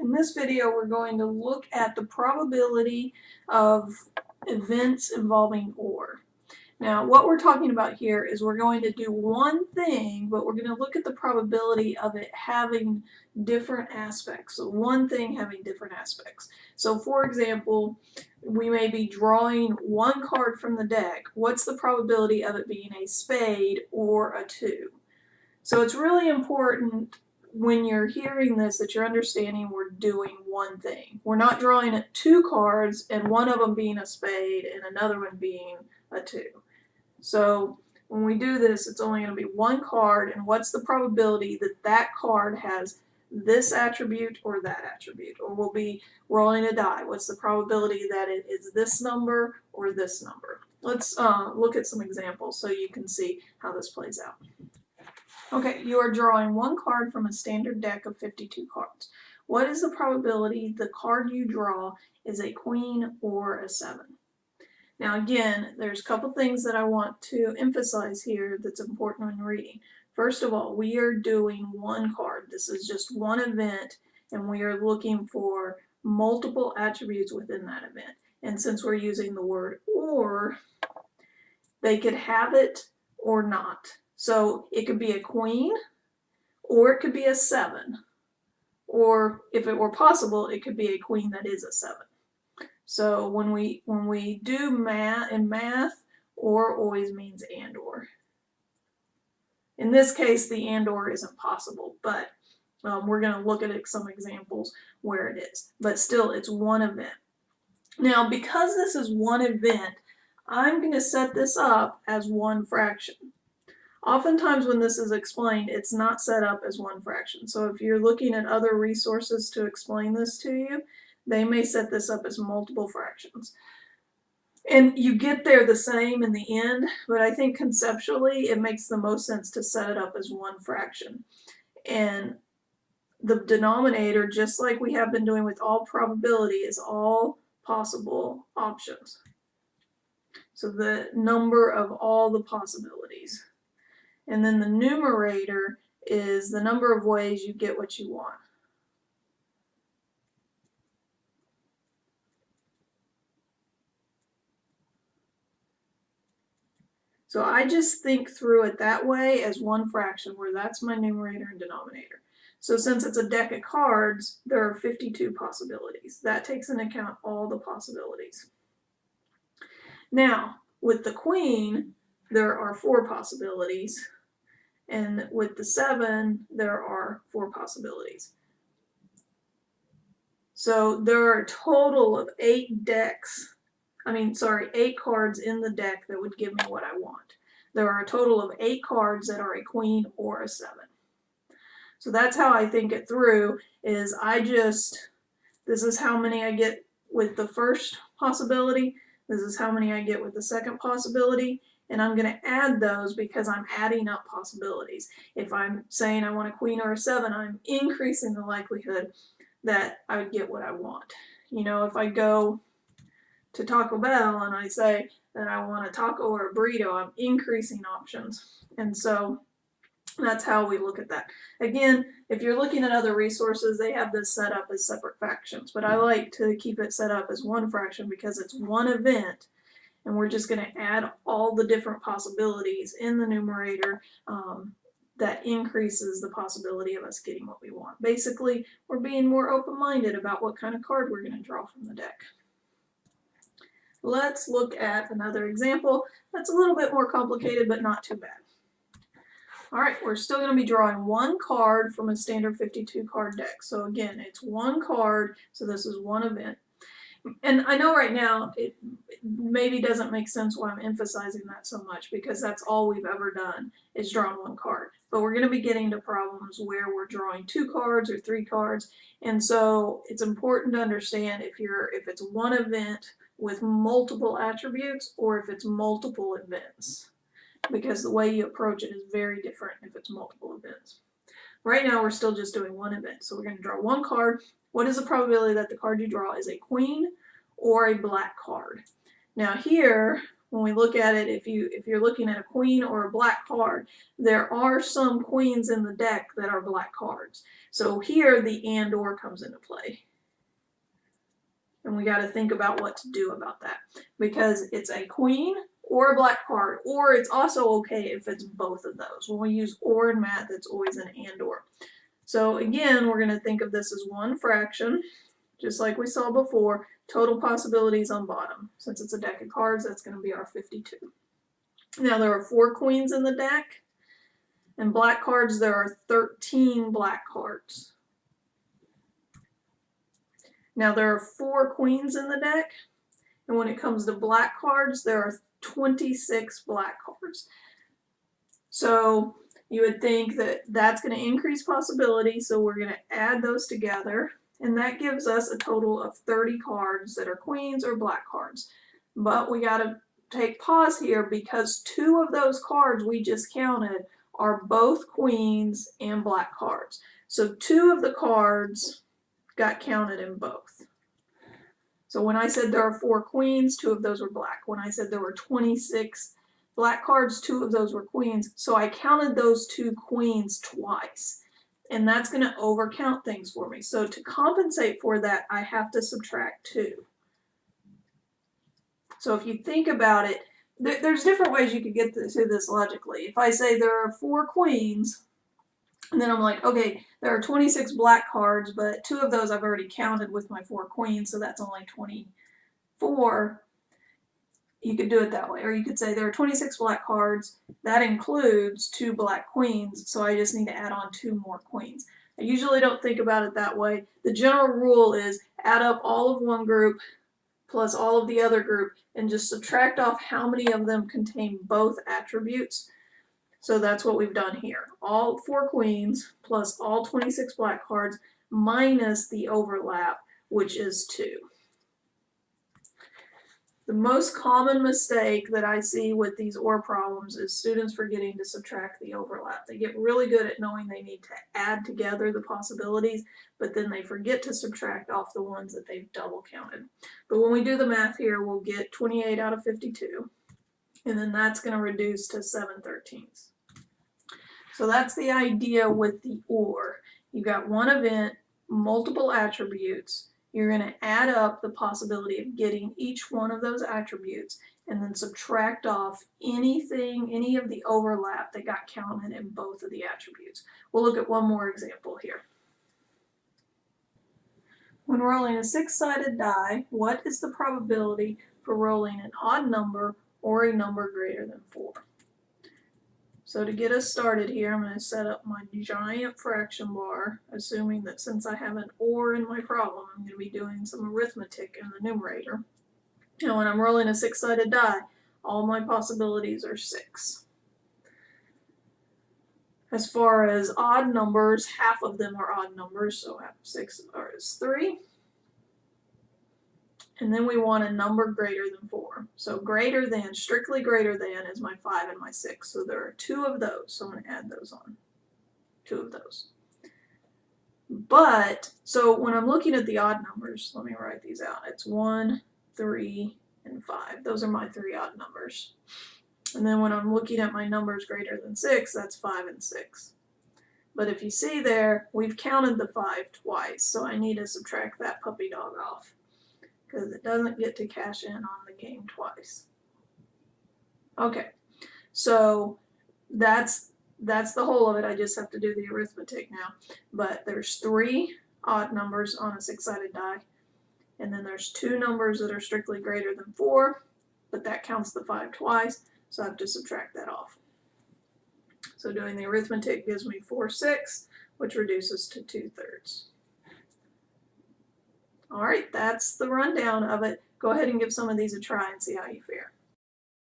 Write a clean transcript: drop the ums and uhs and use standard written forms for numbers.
In this video, we're going to look at the probability of events involving OR. Now, what we're talking about here is we're going to do one thing, but we're going to look at the probability of it having different aspects. So one thing having different aspects. So for example, we may be drawing one card from the deck. What's the probability of it being a spade or a 2? So it's really important when you're hearing this that you're understanding we're doing one thing. We're not drawing 2 cards and one of them being a spade and another one being a 2. So when we do this, it's only going to be one card, and what's the probability that that card has this attribute or that attribute? Or we'll be rolling a die. What's the probability that it is this number or this number? Let's look at some examples so you can see how this plays out. Okay, you are drawing one card from a standard deck of 52 cards. What is the probability the card you draw is a queen or a 7? Now again, there's a couple things that I want to emphasize here that's important when reading. First of all, we are doing one card. This is just one event, and we are looking for multiple attributes within that event. And since we're using the word or, they could have it or not. So it could be a queen, or it could be a 7. Or if it were possible, it could be a queen that is a 7. So when we do math, or always means and or. In this case, the and or isn't possible, but we're going to look at some examples where it is. But still, it's one event. Now, because this is one event, I'm going to set this up as one fraction. Oftentimes when this is explained, it's not set up as one fraction. So if you're looking at other resources to explain this to you, they may set this up as multiple fractions. And you get there the same in the end, but I think conceptually it makes the most sense to set it up as one fraction. And the denominator, just like we have been doing with all probability, is all possible options. So the number of all the possibilities. And then the numerator is the number of ways you get what you want. So I just think through it that way as one fraction, where that's my numerator and denominator. So since it's a deck of cards, there are 52 possibilities. That takes into account all the possibilities. Now, with the queen, there are 4 possibilities. And with the 7, there are 4 possibilities. So there are a total of 8 cards in the deck that would give me what I want. There are a total of 8 cards that are a queen or a 7. So that's how I think it through, is this is how many I get with the first possibility, this is how many I get with the second possibility, and I'm going to add those because I'm adding up possibilities. If I'm saying I want a queen or a 7, I'm increasing the likelihood that I would get what I want. You know, if I go to Taco Bell and I say that I want a taco or a burrito, I'm increasing options. And so that's how we look at that. Again, if you're looking at other resources, they have this set up as separate fractions, but I like to keep it set up as one fraction because it's one event, and we're just going to add all the different possibilities in the numerator that increases the possibility of us getting what we want. Basically, we're being more open-minded about what kind of card we're going to draw from the deck. Let's look at another example that's a little bit more complicated, but not too bad. All right, we're still going to be drawing one card from a standard 52 card deck. So again, it's one card, so this is one event. And I know right now it maybe doesn't make sense why I'm emphasizing that so much, because that's all we've ever done is drawn one card. But we're going to be getting to problems where we're drawing 2 cards or 3 cards, and so it's important to understand if it's one event with multiple attributes or if it's multiple events, because the way you approach it is very different if it's multiple events. Right now we're still just doing one event, so we're going to draw one card. What is the probability that the card you draw is a queen or a black card? Now here when we look at it, if you're looking at a queen or a black card, there are some queens in the deck that are black cards. So here the and or comes into play. And we got to think about what to do about that, because it's a queen or a black card, or it's also okay if it's both of those. When we use or in math, it's always an and or. So again, we're going to think of this as one fraction, just like we saw before, total possibilities on bottom. Since it's a deck of cards, that's going to be our 52. Now there are 4 queens in the deck, and black cards, there are 13 black cards. Now there are 4 queens in the deck, and when it comes to black cards, there are 26 black cards. So you would think that that's going to increase possibility, so we're going to add those together, and that gives us a total of 30 cards that are queens or black cards. But we got to take pause here, because 2 of those cards we just counted are both queens and black cards. So 2 of the cards got counted in both. So when I said there are 4 queens, 2 of those were black. When I said there were 26 black cards, 2 of those were queens. So I counted those 2 queens twice. And that's going to overcount things for me. So to compensate for that, I have to subtract 2. So if you think about it, there's different ways you could get to this logically. If I say there are 4 queens, and then I'm like, okay, there are 26 black cards, but 2 of those I've already counted with my 4 queens, so that's only 24. You could do it that way. Or you could say there are 26 black cards, that includes 2 black queens, so I just need to add on 2 more queens. I usually don't think about it that way. The general rule is add up all of one group plus all of the other group and just subtract off how many of them contain both attributes. So that's what we've done here. All 4 queens plus all 26 black cards minus the overlap, which is 2. The most common mistake that I see with these OR problems is students forgetting to subtract the overlap. They get really good at knowing they need to add together the possibilities, but then they forget to subtract off the ones that they've double counted. But when we do the math here, we'll get 28 out of 52, and then that's going to reduce to 7/13. So that's the idea with the OR. You've got one event, multiple attributes. You're going to add up the possibility of getting each one of those attributes and then subtract off any of the overlap that got counted in both of the attributes. We'll look at one more example here. When rolling a 6-sided die, what is the probability for rolling an odd number or a number greater than 4? So to get us started here, I'm going to set up my giant fraction bar, assuming that since I have an OR in my problem, I'm going to be doing some arithmetic in the numerator. And when I'm rolling a 6-sided die, all my possibilities are 6. As far as odd numbers, half of them are odd numbers, so half of 6 is 3. And then we want a number greater than 4. So greater than, strictly greater than, is my 5 and my 6. So there are 2 of those. So I'm going to add those on. 2 of those. But, so when I'm looking at the odd numbers, let me write these out. It's 1, 3, and 5. Those are my 3 odd numbers. And then when I'm looking at my numbers greater than 6, that's 5 and 6. But if you see there, we've counted the 5 twice. So I need to subtract that puppy dog off, because it doesn't get to cash in on the game twice. Okay, so that's the whole of it. I just have to do the arithmetic now. But there's 3 odd numbers on a 6-sided die, and then there's 2 numbers that are strictly greater than 4, but that counts the 5 twice, so I have to subtract that off. So doing the arithmetic gives me 4/6, which reduces to 2/3. All right, that's the rundown of it. Go ahead and give some of these a try and see how you fare.